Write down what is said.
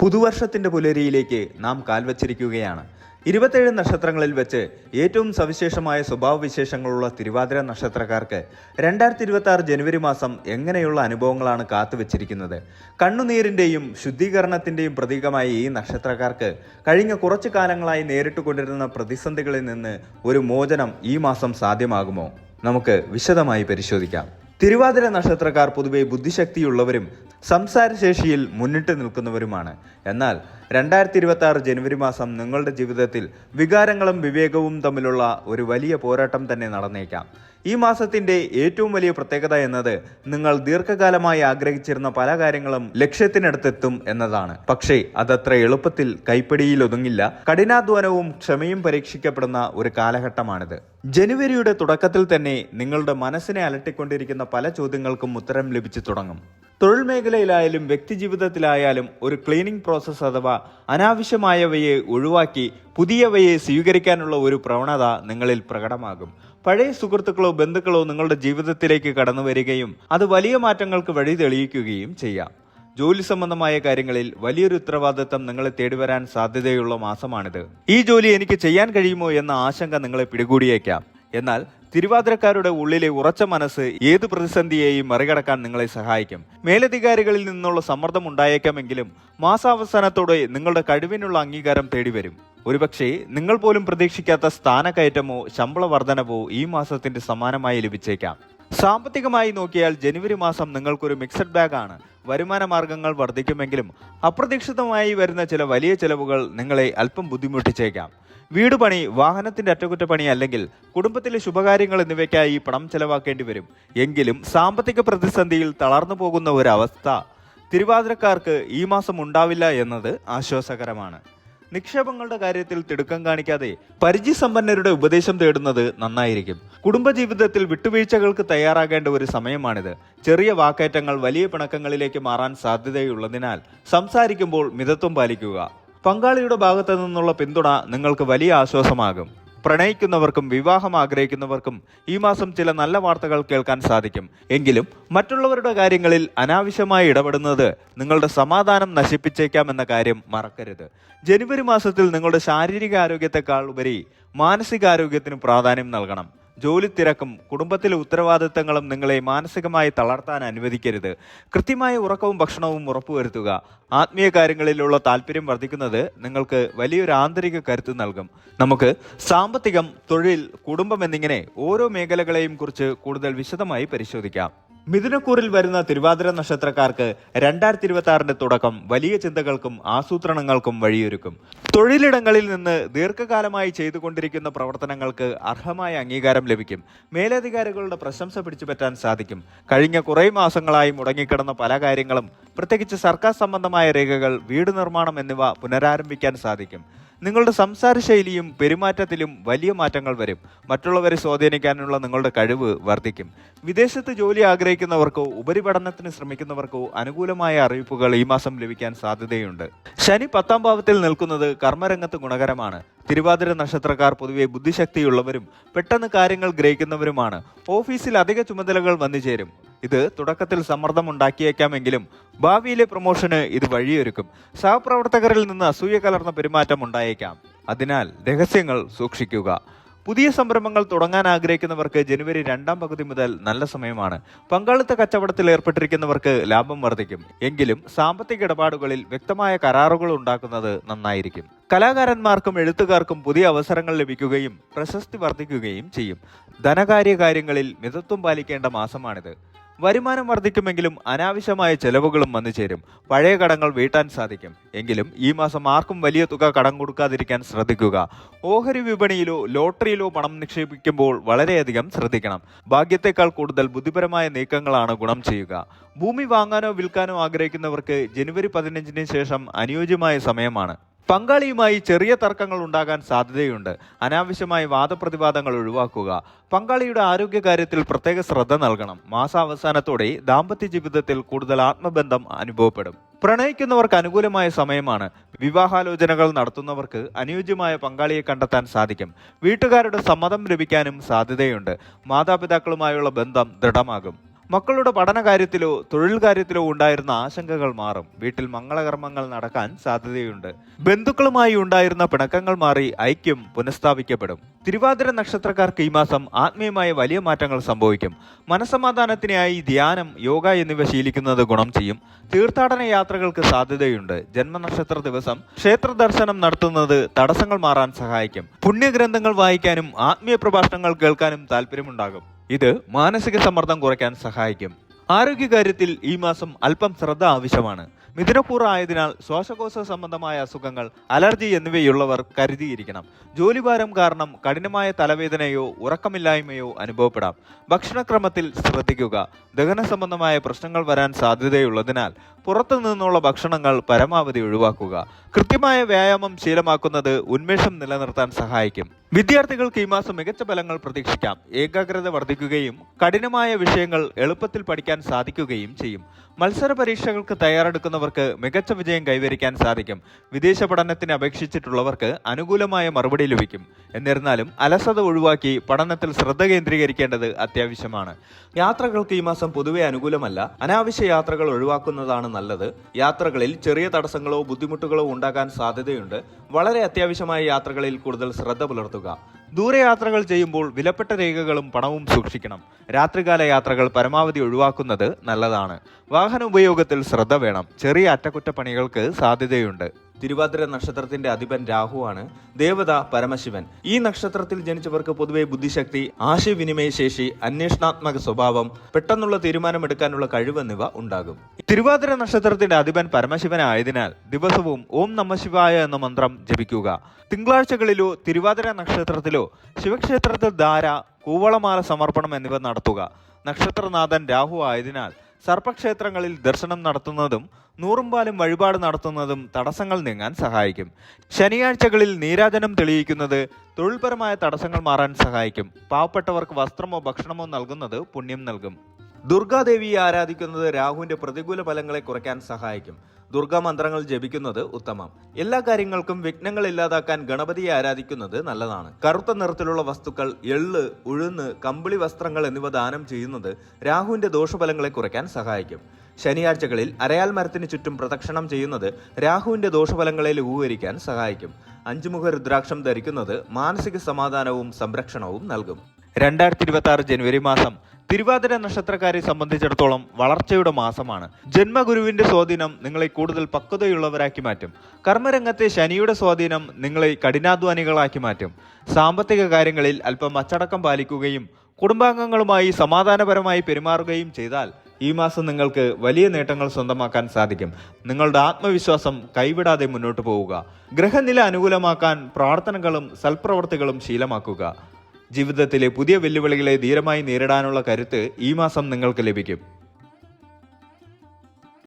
പുതുവർഷത്തിന്റെ പുലരിയിലേക്ക് നാം കാൽവച്ചിരിക്കുകയാണ്. 27 നക്ഷത്രങ്ങളിൽ വെച്ച് ഏറ്റവും സവിശേഷമായ സ്വഭാവവിശേഷങ്ങളുള്ള തിരുവാതിര നക്ഷത്രക്കാർക്ക് 2026 ജനുവരി മാസം എങ്ങനെയുള്ള അനുഭവങ്ങളാണ് കാത്തുവച്ചിരിക്കുന്നത്? കണ്ണുനീരിന്റെയും ശുദ്ധീകരണത്തിന്റെയും പ്രതീകമായ ഈ നക്ഷത്രക്കാർക്ക് കഴിഞ്ഞ കുറച്ചു കാലങ്ങളായി നേരിട്ടുകൊണ്ടിരുന്ന പ്രതിസന്ധികളിൽ നിന്ന് ഒരു മോചനം ഈ മാസം സാധ്യമാകുമോ? നമുക്ക് വിശദമായി പരിശോധിക്കാം. തിരുവാതിര നക്ഷത്രക്കാർ പൊതുവെ ബുദ്ധിശക്തിയുള്ളവരും സംസാരശേഷിയിൽ മുന്നിട്ട് നിൽക്കുന്നവരുമാണ്. എന്നാൽ 2026 ജനുവരി മാസം നിങ്ങളുടെ ജീവിതത്തിൽ വികാരങ്ങളും വിവേകവും തമ്മിലുള്ള ഒരു വലിയ പോരാട്ടം തന്നെ നടന്നേക്കാം. ഈ മാസത്തിന്റെ ഏറ്റവും വലിയ പ്രത്യേകത എന്നത് നിങ്ങൾ ദീർഘകാലമായി ആഗ്രഹിച്ചിരുന്ന പല കാര്യങ്ങളും ലക്ഷ്യത്തിനടുത്തെത്തും എന്നതാണ്. പക്ഷേ അതത്ര എളുപ്പത്തിൽ കൈപ്പിടിയിൽ ഒതുങ്ങില്ല. കഠിനാധ്വാനവും ക്ഷമയും പരീക്ഷിക്കപ്പെടുന്ന ഒരു കാലഘട്ടമാണിത്. ജനുവരിയുടെ തുടക്കത്തിൽ തന്നെ നിങ്ങളുടെ മനസ്സിനെ അലട്ടിക്കൊണ്ടിരിക്കുന്ന പല ചോദ്യങ്ങൾക്കും ഉത്തരം ലഭിച്ചു തുടങ്ങും. തൊഴിൽ മേഖലയിലായാലും വ്യക്തിജീവിതത്തിലായാലും ഒരു ക്ലീനിങ് പ്രോസസ്സ് അഥവാ അനാവശ്യമായവയെ ഒഴിവാക്കി പുതിയവയെ സ്വീകരിക്കാനുള്ള ഒരു പ്രവണത നിങ്ങളിൽ പ്രകടമാകും. പഴയ സുഹൃത്തുക്കളോ ബന്ധുക്കളോ നിങ്ങളുടെ ജീവിതത്തിലേക്ക് കടന്നു വരികയും അത് വലിയ മാറ്റങ്ങൾക്ക് വഴി തെളിയിക്കുകയും ചെയ്യാം. ജോലി സംബന്ധമായ കാര്യങ്ങളിൽ വലിയൊരു ഉത്തരവാദിത്തം നിങ്ങളെ തേടിവരാൻ സാധ്യതയുള്ള മാസമാണിത്. ഈ ജോലി എനിക്ക് ചെയ്യാൻ കഴിയുമോ എന്ന ആശങ്ക നിങ്ങളെ പിടികൂടിയേക്കാം. എന്നാൽ തിരുവാതിരക്കാരുടെ ഉള്ളിലെ ഉറച്ച മനസ്സ് ഏത് പ്രതിസന്ധിയെയും മറികടക്കാൻ നിങ്ങളെ സഹായിക്കും. മേലധികാരികളിൽ നിന്നുള്ള സമ്മർദ്ദം ഉണ്ടായേക്കാമെങ്കിലും മാസാവസാനത്തോടെ നിങ്ങളുടെ കഴിവിനുള്ള അംഗീകാരം തേടിവരും. ഒരുപക്ഷെ നിങ്ങൾ പോലും പ്രതീക്ഷിക്കാത്ത സ്ഥാനക്കയറ്റമോ ശമ്പള വർധനവോ ഈ മാസത്തിന്റെ സമ്മാനമായി ലഭിച്ചേക്കാം. സാമ്പത്തികമായി നോക്കിയാൽ ജനുവരി മാസം നിങ്ങൾക്കൊരു മിക്സഡ് ബാഗ് ആണ്. വരുമാന മാർഗങ്ങൾ വർദ്ധിക്കുമെങ്കിലും അപ്രതീക്ഷിതമായി വരുന്ന ചില വലിയ ചെലവുകൾ നിങ്ങളെ അല്പം ബുദ്ധിമുട്ടിച്ചേക്കാം. വീട് പണി, വാഹനത്തിന്റെ അറ്റകുറ്റപ്പണി അല്ലെങ്കിൽ കുടുംബത്തിലെ ശുഭകാര്യങ്ങൾ എന്നിവയ്ക്കായി പണം ചെലവാക്കേണ്ടി വരും. എങ്കിലും സാമ്പത്തിക പ്രതിസന്ധിയിൽ തളർന്നു പോകുന്ന ഒരവസ്ഥ തിരുവാതിരക്കാർക്ക് ഈ മാസം ഉണ്ടാവില്ല എന്നത് ആശ്വാസകരമാണ്. നിക്ഷേപങ്ങളുടെ കാര്യത്തിൽ തിടുക്കം കാണിക്കാതെ പരിചയസമ്പന്നരുടെ ഉപദേശം തേടുന്നത് നന്നായിരിക്കും. കുടുംബജീവിതത്തിൽ വിട്ടുവീഴ്ചകൾക്ക് തയ്യാറാകേണ്ട ഒരു സമയമാണിത്. ചെറിയ വാക്കേറ്റങ്ങൾ വലിയ പിണക്കങ്ങളിലേക്ക് മാറാൻ സാധ്യതയുള്ളതിനാൽ സംസാരിക്കുമ്പോൾ മിതത്വം പാലിക്കുക. പങ്കാളിയുടെ ഭാഗത്തു നിന്നുള്ള പിന്തുണ നിങ്ങൾക്ക് വലിയ ആശ്വാസമാകും. പ്രണയിക്കുന്നവർക്കും വിവാഹം ആഗ്രഹിക്കുന്നവർക്കും ഈ മാസം ചില നല്ല വാർത്തകൾ കേൾക്കാൻ സാധിക്കും. എങ്കിലും മറ്റുള്ളവരുടെ കാര്യങ്ങളിൽ അനാവശ്യമായി ഇടപെടുന്നത് നിങ്ങളുടെ സമാധാനം നശിപ്പിച്ചേക്കാമെന്ന കാര്യം മറക്കരുത്. ജനുവരി മാസത്തിൽ നിങ്ങളുടെ ശാരീരിക ആരോഗ്യത്തെക്കാൾ ഉപരി മാനസികാരോഗ്യത്തിന് പ്രാധാന്യം നൽകണം. ജോലി തിരക്കും കുടുംബത്തിലെ ഉത്തരവാദിത്തങ്ങളും നിങ്ങളെ മാനസികമായി തളർത്താൻ അനുവദിക്കരുത്. കൃത്യമായ ഉറക്കവും ഭക്ഷണവും ഉറപ്പുവരുത്തുക. ആത്മീയ കാര്യങ്ങളിലുള്ള താല്പര്യം വർദ്ധിക്കുന്നത് നിങ്ങൾക്ക് വലിയൊരു ആന്തരിക കരുത്ത് നൽകും. നമുക്ക് സാമ്പത്തികം, തൊഴിൽ, കുടുംബം എന്നിങ്ങനെ ഓരോ മേഖലകളെയും കുറിച്ച് കൂടുതൽ വിശദമായി പരിശോധിക്കാം. മിഥുനക്കൂറിൽ വരുന്ന തിരുവാതിര നക്ഷത്രക്കാർക്ക് 2026 തുടക്കം വലിയ ചിന്തകൾക്കും ആസൂത്രണങ്ങൾക്കും വഴിയൊരുക്കും. തൊഴിലിടങ്ങളിൽ നിന്ന് ദീർഘകാലമായി ചെയ്തുകൊണ്ടിരിക്കുന്ന പ്രവർത്തനങ്ങൾക്ക് അർഹമായ അംഗീകാരം ലഭിക്കും. മേലധികാരികളുടെ പ്രശംസ പിടിച്ചുപറ്റാൻ സാധിക്കും. കഴിഞ്ഞ കുറേ മാസങ്ങളായി മുടങ്ങിക്കിടന്ന പല കാര്യങ്ങളും, പ്രത്യേകിച്ച് സർക്കാർ സംബന്ധമായ രേഖകൾ, വീട് നിർമ്മാണം എന്നിവ പുനരാരംഭിക്കാൻ സാധിക്കും. നിങ്ങളുടെ സംസാര ശൈലിയും പെരുമാറ്റത്തിലും വലിയ മാറ്റങ്ങൾ വരും. മറ്റുള്ളവരെ സ്വാധീനിക്കാനുള്ള നിങ്ങളുടെ കഴിവ് വർദ്ധിക്കും. വിദേശത്ത് ജോലി ആഗ്രഹിക്കുന്നവർക്കോ ഉപരിപഠനത്തിന് ശ്രമിക്കുന്നവർക്കോ അനുകൂലമായ അറിയിപ്പുകൾ ഈ മാസം ലഭിക്കാൻ സാധ്യതയുണ്ട്. ശനി 10ാം ഭാവത്തിൽ നിൽക്കുന്നത് കർമ്മരംഗത്ത് ഗുണകരമാണ്. തിരുവാതിര നക്ഷത്രക്കാർ പൊതുവെ ബുദ്ധിശക്തിയുള്ളവരും പെട്ടെന്ന് കാര്യങ്ങൾ ഗ്രഹിക്കുന്നവരുമാണ്. ഓഫീസിൽ അധിക ചുമതലകൾ വന്നുചേരും. ഇത് തുടക്കത്തിൽ സമ്മർദ്ദം ഉണ്ടാക്കിയേക്കാമെങ്കിലും ഭാവിയിലെ പ്രൊമോഷന് ഇത് വഴിയൊരുക്കും. സഹപ്രവർത്തകരിൽ നിന്ന് അസൂയ കലർന്ന പെരുമാറ്റം ഉണ്ടായേക്കാം. അതിനാൽ രഹസ്യങ്ങൾ സൂക്ഷിക്കുക. പുതിയ സംരംഭങ്ങൾ തുടങ്ങാൻ ആഗ്രഹിക്കുന്നവർക്ക് ജനുവരി 2ാം പകുതി മുതൽ നല്ല സമയമാണ്. പങ്കാളിത്ത കച്ചവടത്തിൽ ഏർപ്പെട്ടിരിക്കുന്നവർക്ക് ലാഭം വർദ്ധിക്കും. എങ്കിലും സാമ്പത്തിക ഇടപാടുകളിൽ വ്യക്തമായ കരാറുകൾ ഉണ്ടാക്കുന്നത് നന്നായിരിക്കും. കലാകാരന്മാർക്കും എഴുത്തുകാർക്കും പുതിയ അവസരങ്ങൾ ലഭിക്കുകയും പ്രശസ്തി വർദ്ധിക്കുകയും ചെയ്യും. ധനകാര്യ കാര്യങ്ങളിൽ മിതത്വം പാലിക്കേണ്ട മാസമാണിത്. വരുമാനം വർദ്ധിക്കുമെങ്കിലും അനാവശ്യമായ ചെലവുകളും വന്നു ചേരും. പഴയ കടങ്ങൾ വീട്ടാൻ സാധിക്കും. എങ്കിലും ഈ മാസം ആർക്കും വലിയ തുക കടം കൊടുക്കാതിരിക്കാൻ ശ്രദ്ധിക്കുക. ഓഹരി വിപണിയിലോ ലോട്ടറിയിലോ പണം നിക്ഷേപിക്കുമ്പോൾ വളരെയധികം ശ്രദ്ധിക്കണം. ഭാഗ്യത്തെക്കാൾ കൂടുതൽ ബുദ്ധിപരമായ നീക്കങ്ങളാണ് ഗുണം ചെയ്യുക. ഭൂമി വാങ്ങാനോ വിൽക്കാനോ ആഗ്രഹിക്കുന്നവർക്ക് ജനുവരി 15-ന് ശേഷം അനുയോജ്യമായ സമയമാണ്. പങ്കാളിയുമായി ചെറിയ തർക്കങ്ങൾ ഉണ്ടാകാൻ സാധ്യതയുണ്ട്. അനാവശ്യമായ വാദപ്രതിവാദങ്ങൾ ഒഴിവാക്കുക. പങ്കാളിയുടെ ആരോഗ്യകാര്യത്തിൽ പ്രത്യേക ശ്രദ്ധ നൽകണം. മാസാവസാനത്തോടെ ദാമ്പത്യ ജീവിതത്തിൽ കൂടുതൽ ആത്മബന്ധം അനുഭവപ്പെടും. പ്രണയിക്കുന്നവർക്ക് അനുകൂലമായ സമയമാണ്. വിവാഹാലോചനകൾ നടത്തുന്നവർക്ക് അനുയോജ്യമായ പങ്കാളിയെ കണ്ടെത്താൻ സാധിക്കും. വീട്ടുകാരുടെ സമ്മതം ലഭിക്കാനും സാധ്യതയുണ്ട്. മാതാപിതാക്കളുമായുള്ള ബന്ധം ദൃഢമാകും. മക്കളുടെ പഠനകാര്യത്തിലോ തൊഴിൽ കാര്യത്തിലോ ഉണ്ടായിരുന്ന ആശങ്കകൾ മാറും. വീട്ടിൽ മംഗളകർമ്മങ്ങൾ നടക്കാൻ സാധ്യതയുണ്ട്. ബന്ധുക്കളുമായി ഉണ്ടായിരുന്ന പിണക്കങ്ങൾ മാറി ഐക്യം പുനഃസ്ഥാപിക്കപ്പെടും. തിരുവാതിര നക്ഷത്രക്കാർക്ക് ഈ മാസം ആത്മീയമായ വലിയ മാറ്റങ്ങൾ സംഭവിക്കും. മനസ്സമാധാനത്തിനായി ധ്യാനം, യോഗ എന്നിവ ശീലിക്കുന്നത് ഗുണം ചെയ്യും. തീർത്ഥാടന യാത്രകൾക്ക് സാധ്യതയുണ്ട്. ജന്മനക്ഷത്ര ദിവസം ക്ഷേത്ര ദർശനം നടത്തുന്നത് തടസ്സങ്ങൾ മാറാൻ സഹായിക്കും. പുണ്യഗ്രന്ഥങ്ങൾ വായിക്കാനും ആത്മീയ പ്രഭാഷണങ്ങൾ കേൾക്കാനും താല്പര്യമുണ്ടാകും. ഇത് മാനസിക സമ്മർദ്ദം കുറയ്ക്കാൻ സഹായിക്കും. ആരോഗ്യകാര്യത്തിൽ ഈ മാസം അല്പം ശ്രദ്ധ ആവശ്യമാണ്. മിഥുനപൂർവ്വ ആയതിനാൽ ശ്വാസകോശ സംബന്ധമായ അസുഖങ്ങൾ, അലർജി എന്നിവയുള്ളവർ കരുതിയിരിക്കണം. ജോലിഭാരം കാരണം കഠിനമായ തലവേദനയോ ഉറക്കമില്ലായ്മയോ അനുഭവപ്പെടാം. ഭക്ഷണക്രമത്തിൽ ശ്രദ്ധിക്കുക. ദഹന സംബന്ധമായ പ്രശ്നങ്ങൾ വരാൻ സാധ്യതയുള്ളതിനാൽ പുറത്തു നിന്നുള്ള ഭക്ഷണങ്ങൾ പരമാവധി ഒഴിവാക്കുക. കൃത്യമായ വ്യായാമം ശീലമാക്കുന്നത് ഉന്മേഷം നിലനിർത്താൻ സഹായിക്കും. വിദ്യാർത്ഥികൾക്ക് ഈ മാസം മികച്ച ഫലങ്ങൾ പ്രതീക്ഷിക്കാം. ഏകാഗ്രത വർദ്ധിക്കുകയും കഠിനമായ വിഷയങ്ങൾ എളുപ്പത്തിൽ പഠിക്കാൻ സാധിക്കുകയും ചെയ്യും. മത്സര പരീക്ഷകൾക്ക് തയ്യാറെടുക്കുന്നവർക്ക് മികച്ച വിജയം കൈവരിക്കാൻ സാധിക്കും. വിദേശ പഠനത്തിന് അപേക്ഷിച്ചിട്ടുള്ളവർക്ക് അനുകൂലമായ മറുപടി ലഭിക്കും. എന്നിരുന്നാലും അലസത ഒഴിവാക്കി പഠനത്തിൽ ശ്രദ്ധ കേന്ദ്രീകരിക്കേണ്ടത് അത്യാവശ്യമാണ്. യാത്രകൾക്ക് ഈ മാസം പൊതുവെ അനുകൂലമല്ല. അനാവശ്യ യാത്രകൾ ഒഴിവാക്കുന്നതാണ് നല്ലത്. യാത്രകളിൽ ചെറിയ തടസ്സങ്ങളോ ബുദ്ധിമുട്ടുകളോ ഉണ്ടാകാൻ സാധ്യതയുണ്ട്. വളരെ അത്യാവശ്യമായ യാത്രകളിൽ കൂടുതൽ ശ്രദ്ധ പുലർത്തുക. ദൂരയാത്രകൾ ചെയ്യുമ്പോൾ വിലപ്പെട്ട രേഖകളും പണവും സൂക്ഷിക്കണം. രാത്രികാല യാത്രകൾ പരമാവധി ഒഴിവാക്കുന്നത് നല്ലതാണ്. വാഹന ഉപയോഗത്തിൽ ശ്രദ്ധ വേണം. ചെറിയ അറ്റകുറ്റപ്പണികൾക്ക് സാധ്യതയുണ്ട്. തിരുവാതിര നക്ഷത്രത്തിന്റെ അധിപൻ രാഹുവാണ്. ദേവത പരമശിവൻ. ഈ നക്ഷത്രത്തിൽ ജനിച്ചവർക്ക് പൊതുവെ ബുദ്ധിശക്തി, ആശയവിനിമയ ശേഷി, അന്വേഷണാത്മക സ്വഭാവം, പെട്ടെന്നുള്ള തീരുമാനമെടുക്കാനുള്ള കഴിവെന്നിവ ഉണ്ടാകും. തിരുവാതിര നക്ഷത്രത്തിന്റെ അധിപൻ പരമശിവനായതിനാൽ ദിവസവും ഓം നമഃശിവായ എന്ന മന്ത്രം ജപിക്കുക. തിങ്കളാഴ്ചകളിലോ തിരുവാതിര നക്ഷത്രത്തിലോ ശിവക്ഷേത്രത്തിൽ ധാര, കൂവളമാല സമർപ്പണം എന്നിവ നടത്തുക. നക്ഷത്രനാഥൻ രാഹു ആയതിനാൽ സർപ്പക്ഷേത്രങ്ങളിൽ ദർശനം നടത്തുന്നതും നൂറുംപാലും വഴിപാട് നടത്തുന്നതും തടസ്സങ്ങൾ നീങ്ങാൻ സഹായിക്കും. ശനിയാഴ്ചകളിൽ നീരാജനം തെളിയിക്കുന്നത് തൊഴിൽപരമായ തടസ്സങ്ങൾ മാറാൻ സഹായിക്കും. പാവപ്പെട്ടവർക്ക് വസ്ത്രമോ ഭക്ഷണമോ നൽകുന്നത് പുണ്യം നൽകും. ദുർഗാദേവിയെ ആരാധിക്കുന്നത് രാഹുവിന്റെ പ്രതികൂല ഫലങ്ങളെ കുറയ്ക്കാൻ സഹായിക്കും. ദുർഗാ മന്ത്രങ്ങൾ ജപിക്കുന്നത് ഉത്തമം. എല്ലാ കാര്യങ്ങൾക്കും വിഘ്നങ്ങൾ ഇല്ലാതാക്കാൻ ഗണപതിയെ ആരാധിക്കുന്നത് നല്ലതാണ്. കറുത്ത നിറത്തിലുള്ള വസ്തുക്കൾ, എള്ള്, ഉഴുന്ന്, കമ്പിളി വസ്ത്രങ്ങൾ എന്നിവ ദാനം ചെയ്യുന്നത് രാഹുവിന്റെ ദോഷഫലങ്ങളെ കുറയ്ക്കാൻ സഹായിക്കും. ശനിയാഴ്ചകളിൽ അരയാൽ മരത്തിന് ചുറ്റും പ്രദക്ഷിണം ചെയ്യുന്നത് രാഹുവിന്റെ ദോഷഫലങ്ങളെ ലഘൂകരിക്കാൻ സഹായിക്കും. 5 മുഖ രുദ്രാക്ഷം ധരിക്കുന്നത് മാനസിക സമാധാനവും സംരക്ഷണവും നൽകും. 2026 ജനുവരി മാസം തിരുവാതിര നക്ഷത്രക്കാരെ സംബന്ധിച്ചിടത്തോളം വളർച്ചയുടെ മാസമാണ്. ജന്മഗുരുവിന്റെ സ്വാധീനം നിങ്ങളെ കൂടുതൽ പക്വതയുള്ളവരാക്കി മാറ്റും. കർമ്മരംഗത്തെ ശനിയുടെ സ്വാധീനം നിങ്ങളെ കഠിനാധ്വാനികളാക്കി മാറ്റും. സാമ്പത്തിക കാര്യങ്ങളിൽ അല്പം അച്ചടക്കം പാലിക്കുകയും കുടുംബാംഗങ്ങളുമായി സമാധാനപരമായി പെരുമാറുകയും ചെയ്താൽ ഈ മാസം നിങ്ങൾക്ക് വലിയ നേട്ടങ്ങൾ സ്വന്തമാക്കാൻ സാധിക്കും. നിങ്ങളുടെ ആത്മവിശ്വാസം കൈവിടാതെ മുന്നോട്ട് പോവുക. ഗ്രഹനില അനുകൂലമാക്കാൻ പ്രാർത്ഥനകളും സൽപ്രവർത്തികളും ശീലമാക്കുക. ജീവിതത്തിലെ പുതിയ വെല്ലുവിളികളെ ധീരമായി നേരിടാനുള്ള കരുത്ത് ഈ മാസം നിങ്ങൾക്ക് ലഭിക്കും.